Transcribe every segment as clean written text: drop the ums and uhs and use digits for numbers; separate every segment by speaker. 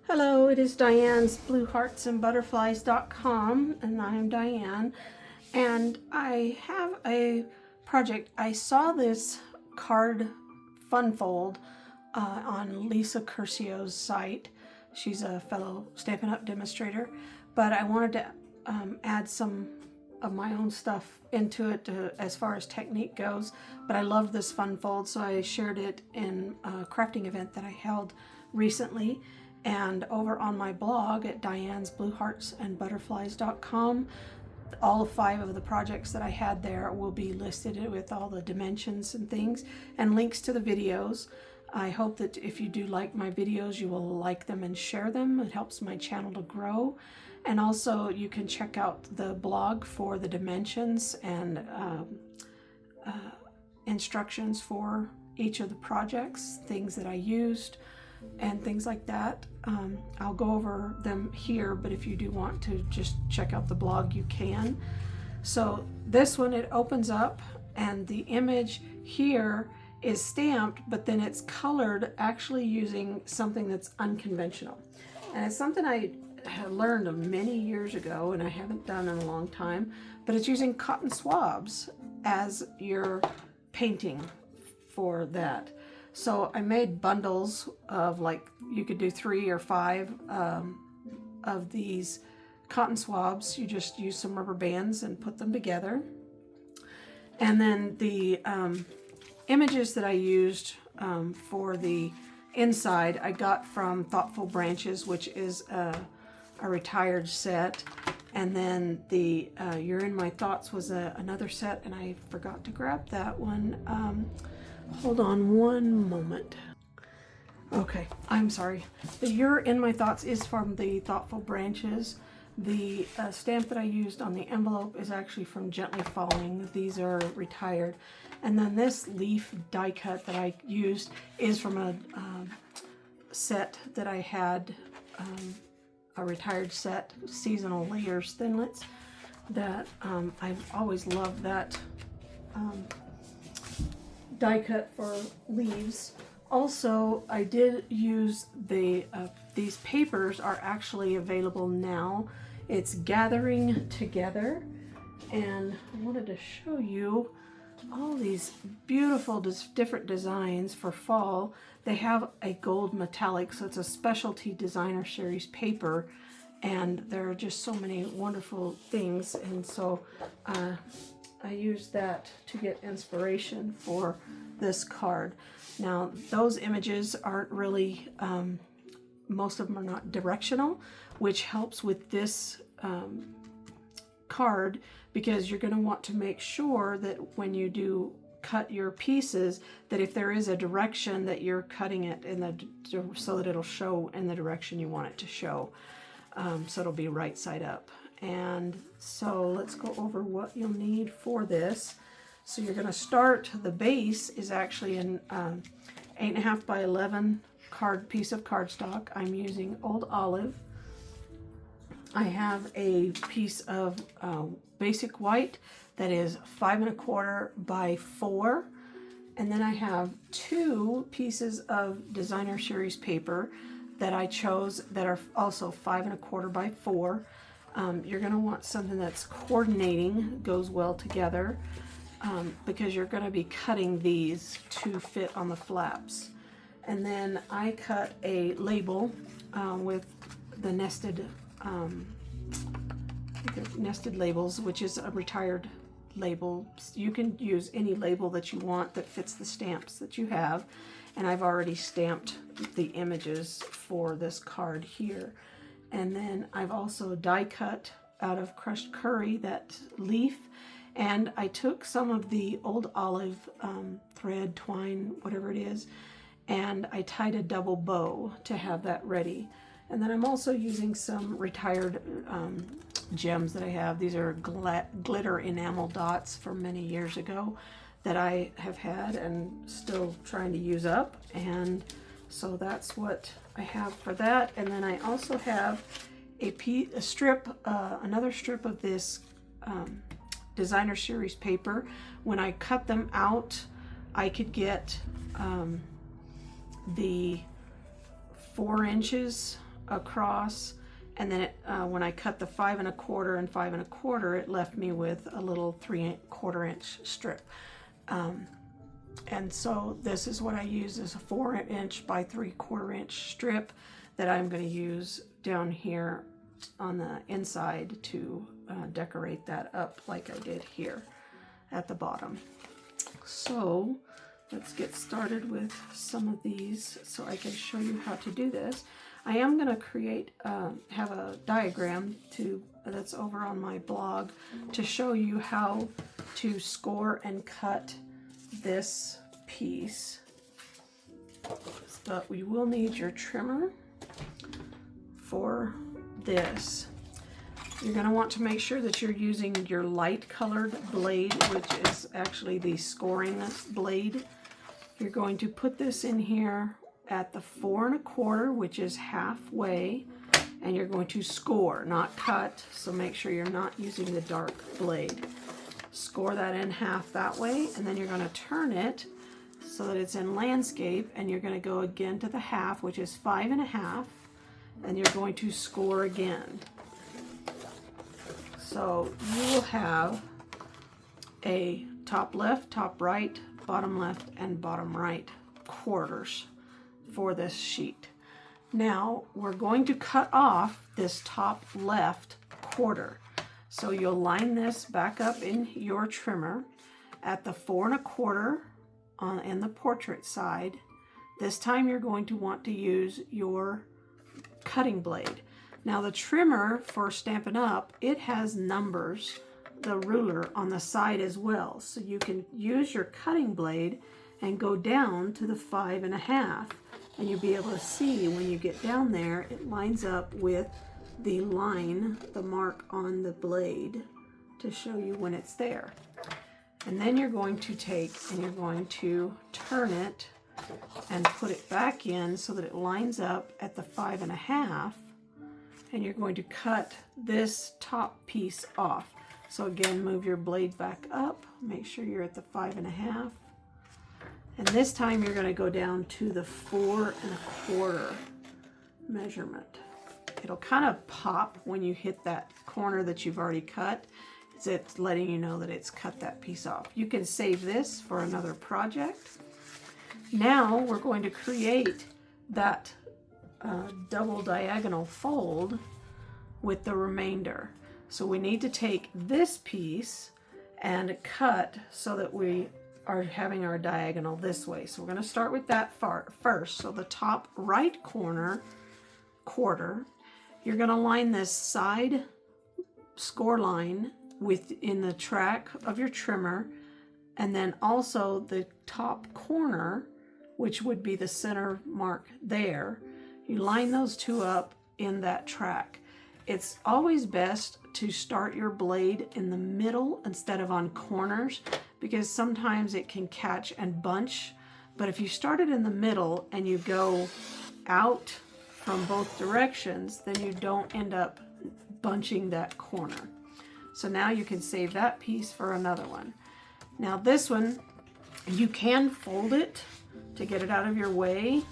Speaker 1: Hello, it is Diane's BlueHeartsAndButterflies.com, and I am Diane, and I have a project. I saw this card fun fold on Lisa Curcio's site. She's a fellow Stampin' Up! Demonstrator, but I wanted to add some of my own stuff into it as far as technique goes, but I love this fun fold, so I shared it in a crafting event that I held recently. And over on my blog at Diane's BlueHeartsAndButterflies.com, all 5 of the projects that I had there will be listed with all the dimensions and things and links to the videos. I hope that if you do like my videos, you will like them and share them. It helps my channel to grow. And also you can check out the blog for the dimensions and instructions for each of the projects, things that I used, and things like that. I'll go over them here, but if you do want to just check out the blog, you can. So this one, it opens up and the image here is stamped, but then it's colored actually using something that's unconventional. And it's something I had learned many years ago and I haven't done in a long time, but it's using cotton swabs as your painting for that. So I made bundles of, like, you could do 3 or 5 of these cotton swabs. You just use some rubber bands and put them together. And then the images that I used for the inside I got from Thoughtful Branches, which is a retired set. And then the You're in My Thoughts was another set, and I forgot to grab that one. Hold on one moment. Okay, I'm sorry. The You're in My Thoughts is from the Thoughtful Branches. The stamp that I used on the envelope is actually from Gently Falling. These are retired. And then this leaf die cut that I used is from a set that I had, a retired set, Seasonal Layers Thinlits, that I've always loved that die cut for leaves. Also, I did use these papers are actually available now. It's Gathering Together, and I wanted to show you all these beautiful different designs for fall. They have a gold metallic, so it's a specialty designer series paper, and there are just so many wonderful things, and so I used that to get inspiration for this card. Now, those images aren't really, most of them are not directional, which helps with this card, because you're going to want to make sure that when you do cut your pieces, that if there is a direction, that you're cutting it so that it'll show in the direction you want it to show. So it'll be right side up. And so let's go over what you'll need for this. So you're going to start, the base is actually an 8.5 by 11 piece of cardstock. I'm using Old Olive. I have a piece of basic white that is 5.25 by 4. And then I have 2 pieces of designer series paper that I chose that are also 5.25 by 4. You're going to want something that's coordinating, goes well together, because you're going to be cutting these to fit on the flaps. And then I cut a label with the nested labels, which is a retired label. You can use any label that you want that fits the stamps that you have, and I've already stamped the images for this card here. And then I've also die cut out of crushed curry that leaf, and I took some of the Old Olive thread, twine, whatever it is, and I tied a double bow to have that ready. And then I'm also using some retired gems that I have. These are glitter enamel dots from many years ago that I have had and still trying to use up. And so that's what I have for that. And then I also have another strip of this designer series paper. When I cut them out, I could get the 4 inches across, and then when I cut the 5 1/4 and 5 1/4, it left me with a little 3 1/4 inch strip. And so this is what I use, is a 4 inch by 3/4 inch strip that I'm going to use down here on the inside to decorate that up like I did here at the bottom. So let's get started with some of these so I can show you how to do this. I am going to create, have a diagram that's over on my blog to show you how to score and cut this piece. But we will need your trimmer for this. You're going to want to make sure that you're using your light colored blade, which is actually the scoring blade. You're going to put this in here at the 4 1/4, which is halfway, and you're going to score, not cut, so make sure you're not using the dark blade. Score that in half that way, and then you're going to turn it so that it's in landscape, and you're going to go again to the half, which is 5 1/2, and you're going to score again. So you will have a top left, top right, bottom left, and bottom right quarters for this sheet. Now we're going to cut off this top left quarter. So you'll line this back up in your trimmer at the 4 1/4 in the portrait side. This time you're going to want to use your cutting blade. Now the trimmer for Stampin' Up, it has numbers, the ruler on the side as well. So you can use your cutting blade and go down to the 5 1/2, and you'll be able to see when you get down there, it lines up with the line, the mark on the blade to show you when it's there. And then you're going to take and you're going to turn it and put it back in so that it lines up at the 5 1/2, and you're going to cut this top piece off. So again, move your blade back up, make sure you're at the 5 1/2, and this time you're going to go down to the 4 1/4 measurement. It'll kind of pop when you hit that corner that you've already cut. It's letting you know that it's cut that piece off. You can save this for another project. Now we're going to create that double diagonal fold with the remainder. So we need to take this piece and cut so that we are having our diagonal this way. So we're going to start with that first. So the top right corner quarter, you're going to line this side score line within the track of your trimmer, and then also the top corner, which would be the center mark there. You line those two up in that track. It's always best to start your blade in the middle instead of on corners, because sometimes it can catch and bunch. But if you start it in the middle and you go out from both directions, then you don't end up bunching that corner. So now you can save that piece for another one. Now this one, you can fold it to get it out of your way.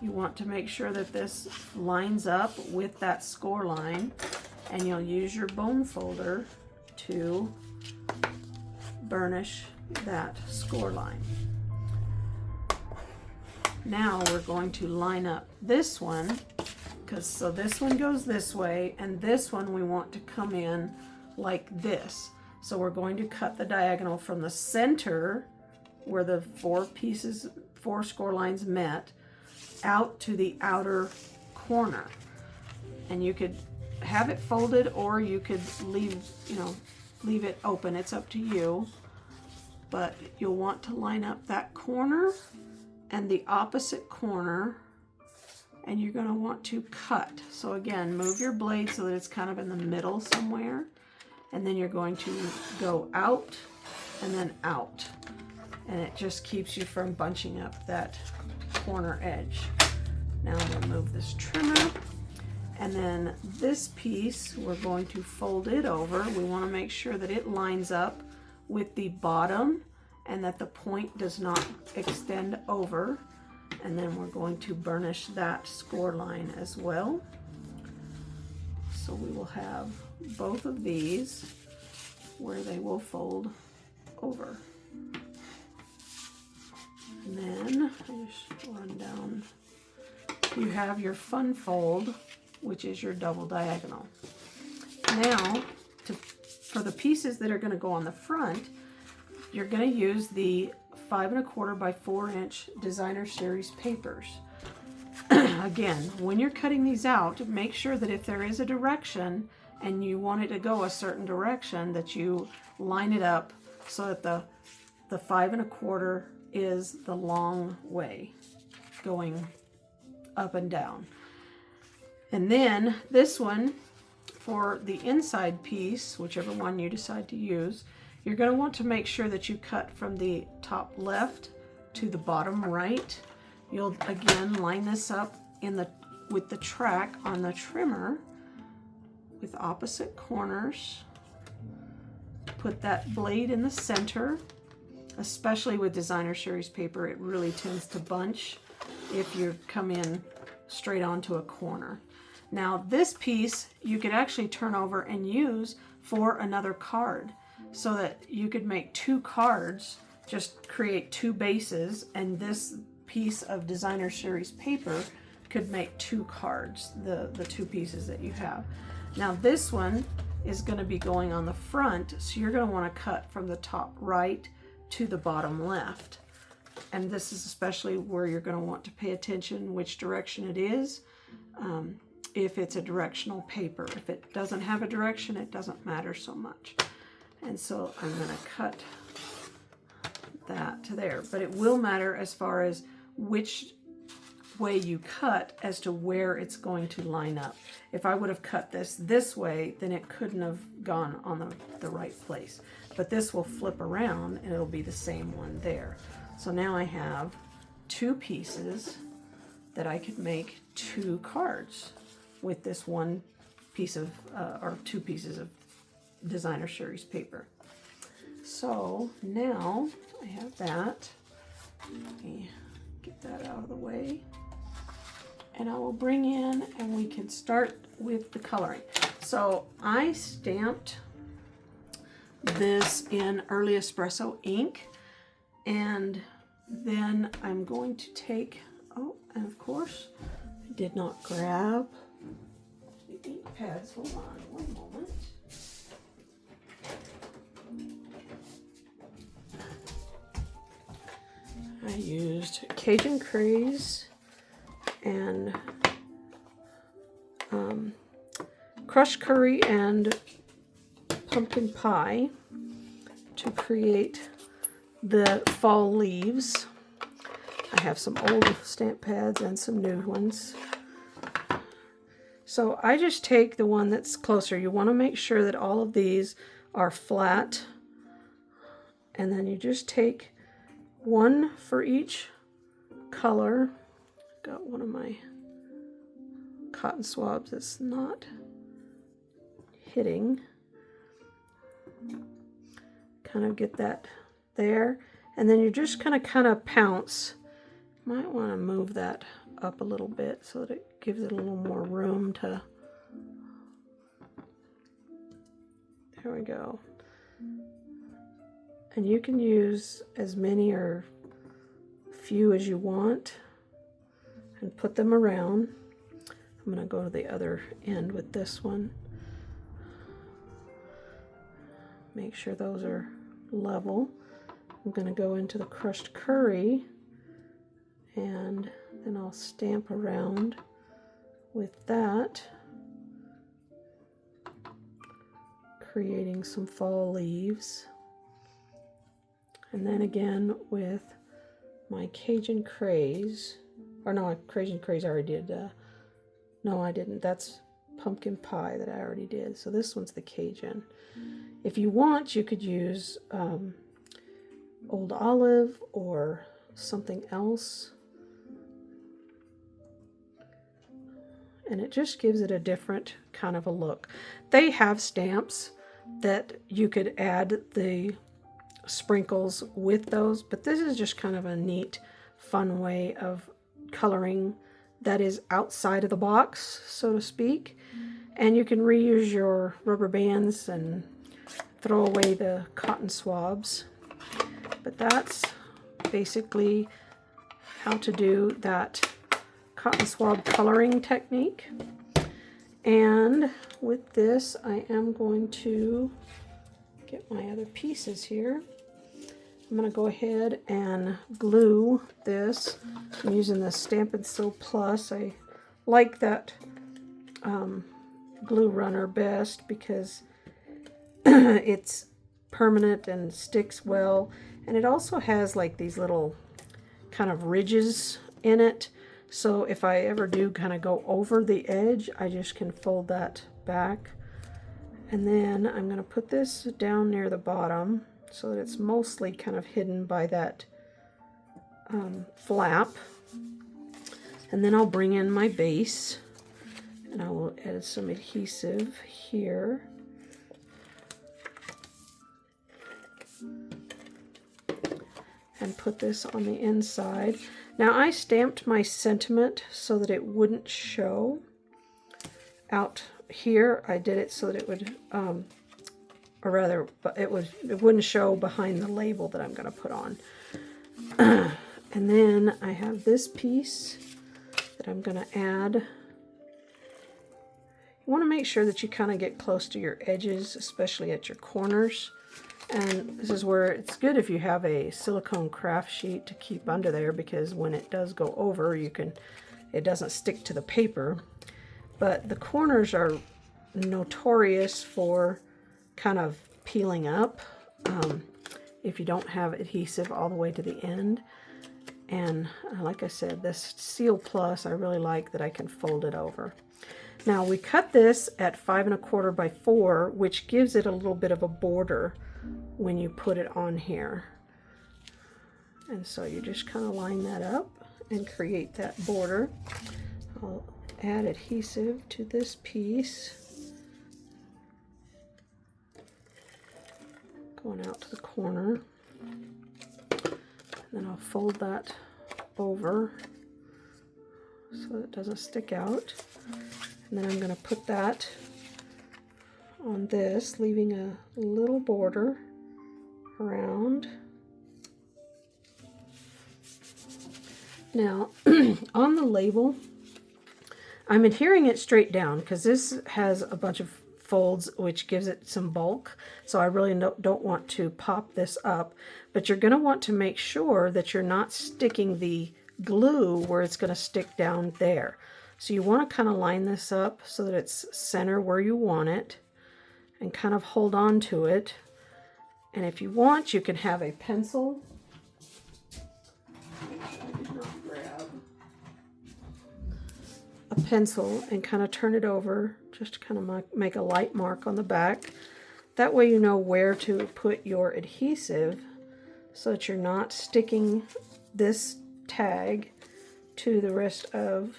Speaker 1: You want to make sure that this lines up with that score line, and you'll use your bone folder to burnish that score line. Now we're going to line up this one, so this one goes this way, and this one we want to come in like this. So we're going to cut the diagonal from the center where the 4 score lines met out to the outer corner. And you could have it folded, or you could leave it open. It's up to you. But you'll want to line up that corner and the opposite corner, and you're going to want to cut. So again, move your blade so that it's kind of in the middle somewhere, and then you're going to go out and then out, and it just keeps you from bunching up that corner edge. Now I'm going to move this trimmer, and then this piece we're going to fold it over. We want to make sure that it lines up with the bottom and that the point does not extend over. And then we're going to burnish that score line as well. So we will have both of these where they will fold over. And then I just run down. You have your fold, which is your double diagonal. Now, for the pieces that are going to go on the front, you're going to use the 5 1/4 by 4 inch Designer Series papers. Again, when you're cutting these out, make sure that if there is a direction and you want it to go a certain direction, that you line it up so that the 5 1/4 is the long way going up and down. And then this one, for the inside piece, whichever one you decide to use, you're going to want to make sure that you cut from the top left to the bottom right. You'll again line this up with the track on the trimmer with opposite corners. Put that blade in the center. Especially with Designer Series paper, it really tends to bunch if you come in straight onto a corner. Now this piece you could actually turn over and use for another card, so that you could make 2 cards, just create 2 bases, and this piece of Designer Series paper could make 2 cards, the 2 pieces that you have. Now this one is going to be going on the front, so you're going to want to cut from the top right to the bottom left. And this is especially where you're going to want to pay attention which direction it is, if it's a directional paper. If it doesn't have a direction, it doesn't matter so much. And so I'm going to cut that to there. But it will matter as far as which way you cut as to where it's going to line up. If I would have cut this way, then it couldn't have gone on the right place. But this will flip around and it'll be the same one there. So now I have 2 pieces that I could make 2 cards with this one piece of, or 2 pieces of Designer Series paper. So now I have that. Let me get that out of the way. And I will bring in and we can start with the coloring. So I stamped this in Early Espresso ink, and then I'm going to take, oh, and of course I did not grab the ink pads. Hold on one moment. I used Cajun Craze and crushed curry and pumpkin pie to create the fall leaves. I have some old stamp pads and some new ones. So I just take the one that's closer. You want to make sure that all of these are flat, and then you just take one for each color. Got one of my cotton swabs that's not hitting. Kind of get that there, and then you're just kind of pounce. Might want to move that up a little bit so that it gives it a little more room to. There we go. And you can use as many or few as you want and put them around. I'm going to go to the other end with this one. Make sure those are level. I'm going to go into the crushed curry, and then I'll stamp around with that, creating some fall leaves. And then again with my Cajun Craze, or no, Cajun Craze I already did. No, I didn't. That's pumpkin pie that I already did. So this one's the Cajun. If you want, you could use Old Olive or something else. And it just gives it a different kind of a look. They have stamps that you could add the sprinkles with those, but this is just kind of a neat, fun way of coloring that is outside of the box, so to speak. And you can reuse your rubber bands and throw away the cotton swabs. But that's basically how to do that cotton swab coloring technique. And with this, I am going to get my other pieces here. I'm going to go ahead and glue this. I'm using the Stampin' Sew Plus. I like that glue runner best because it's permanent and sticks well. And it also has like these little kind of ridges in it. So if I ever do kind of go over the edge, I just can fold that back. And then I'm going to put this down near the bottom so that it's mostly kind of hidden by that flap. And then I'll bring in my base and I will add some adhesive here. And put this on the inside. Now I stamped my sentiment so that it wouldn't show out here. I did it so that it would, or rather, it wouldn't show behind the label that I'm going to put on. And then I have this piece that I'm going to add. You want to make sure that you kind of get close to your edges, especially at your corners. And this is where it's good if you have a silicone craft sheet to keep under there, because when it does go over, it doesn't stick to the paper. But the corners are notorious for kind of peeling up if you don't have adhesive all the way to the end. And like I said, this Seal Plus, I really like that I can fold it over. Now we cut this at 5 1/4 by 4, which gives it a little bit of a border when you put it on here. And so you just kind of line that up and create that border. I'll add adhesive to this piece, going out to the corner. And then I'll fold that over so it doesn't stick out. And then I'm going to put that on this, leaving a little border around. Now, on the label, I'm adhering it straight down because this has a bunch of folds which gives it some bulk, so I really don't want to pop this up, but you're going to want to make sure that you're not sticking the glue where it's going to stick down there. So you want to kind of line this up so that it's center where you want it and kind of hold on to it. And if you want, you can have a pencil. A pencil and kind of turn it over, just to kind of make a light mark on the back. That way you know where to put your adhesive so that you're not sticking this tag to the rest of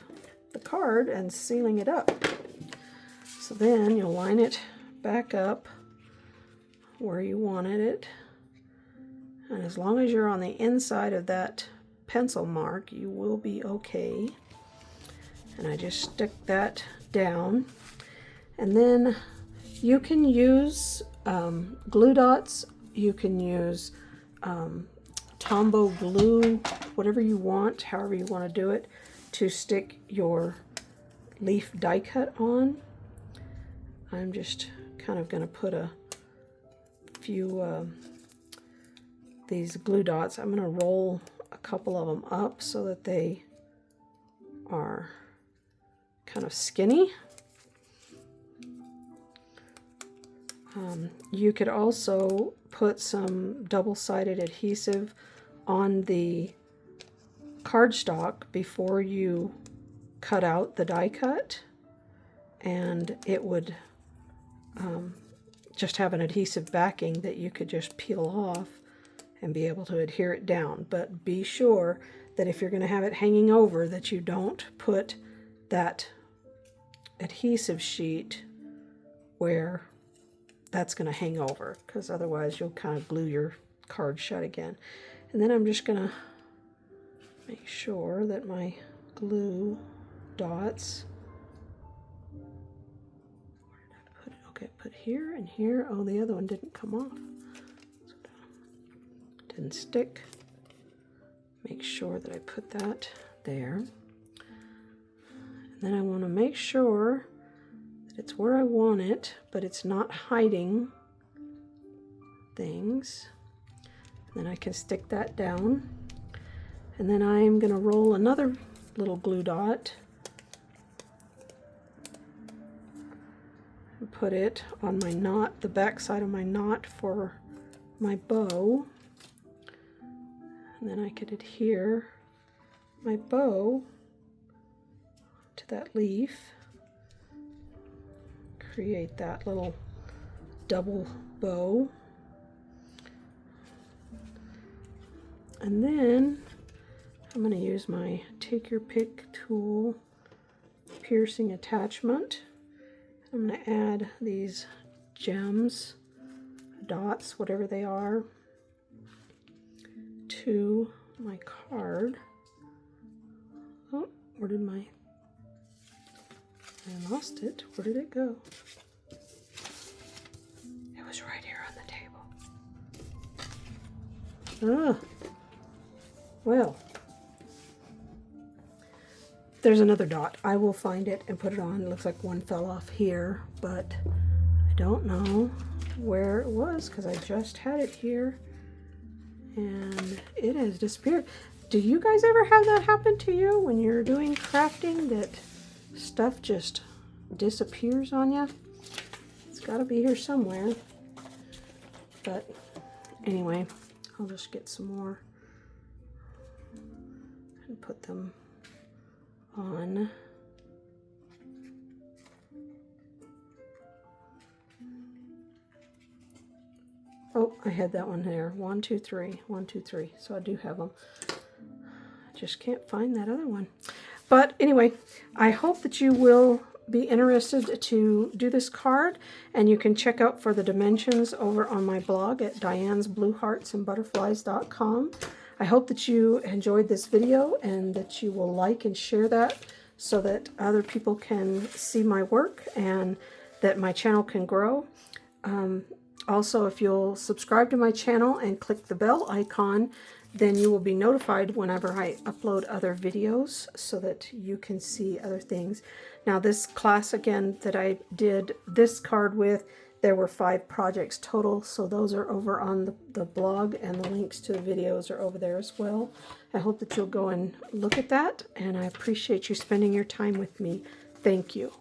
Speaker 1: the card and sealing it up. So then you'll line it back up where you wanted it. And as long as you're on the inside of that pencil mark, you will be okay. And I just stick that down. And then you can use glue dots, you can use Tombow glue, whatever you want, however you want to do it, to stick your leaf die cut on. I'm just kind of going to put a few these glue dots. I'm going to roll a couple of them up so that they are kind of skinny. You could also put some double-sided adhesive on the cardstock before you cut out the die cut, and it would just have an adhesive backing that you could just peel off and be able to adhere it down. But be sure that if you're going to have it hanging over, that you don't put that adhesive sheet where that's going to hang over, because otherwise you'll kind of glue your card shut again. And then I'm just going to make sure that my glue dots. Where did I put it? Okay, put here and here. Oh, the other one didn't come off. Didn't stick. Make sure that I put that there. And then I want to make sure that it's where I want it, but it's not hiding things. Then I can stick that down. And then I'm going to roll another little glue dot and put it on my knot, the back side of my knot for my bow. And then I could adhere my bow to that leaf, create that little double bow. And then I'm going to use my Take Your Pick tool piercing attachment. I'm going to add these gems, dots, whatever they are, to my card. Oh, where did I lost it. Where did it go? It was right here on the table. Ah, well, there's another dot. I will find it and put it on. It looks like one fell off here, but I don't know where it was because I just had it here and it has disappeared. Do you guys ever have that happen to you when you're doing crafting, that stuff just disappears on you? It's got to be here somewhere. But anyway, I'll just get some more and put them on. Oh, I had that one there. 1, 2, 3. 1, 2, 3. So I do have them. I just can't find that other one. But anyway, I hope that you will be interested to do this card, and you can check out for the dimensions over on my blog at dianesblueheartsandbutterflies.com. I hope that you enjoyed this video and that you will like and share that so that other people can see my work and that my channel can grow. Also, if you'll subscribe to my channel and click the bell icon, then you will be notified whenever I upload other videos so that you can see other things. Now, this class, again, that I did this card with, there were 5 projects total, so those are over on the blog, and the links to the videos are over there as well. I hope that you'll go and look at that, and I appreciate you spending your time with me. Thank you.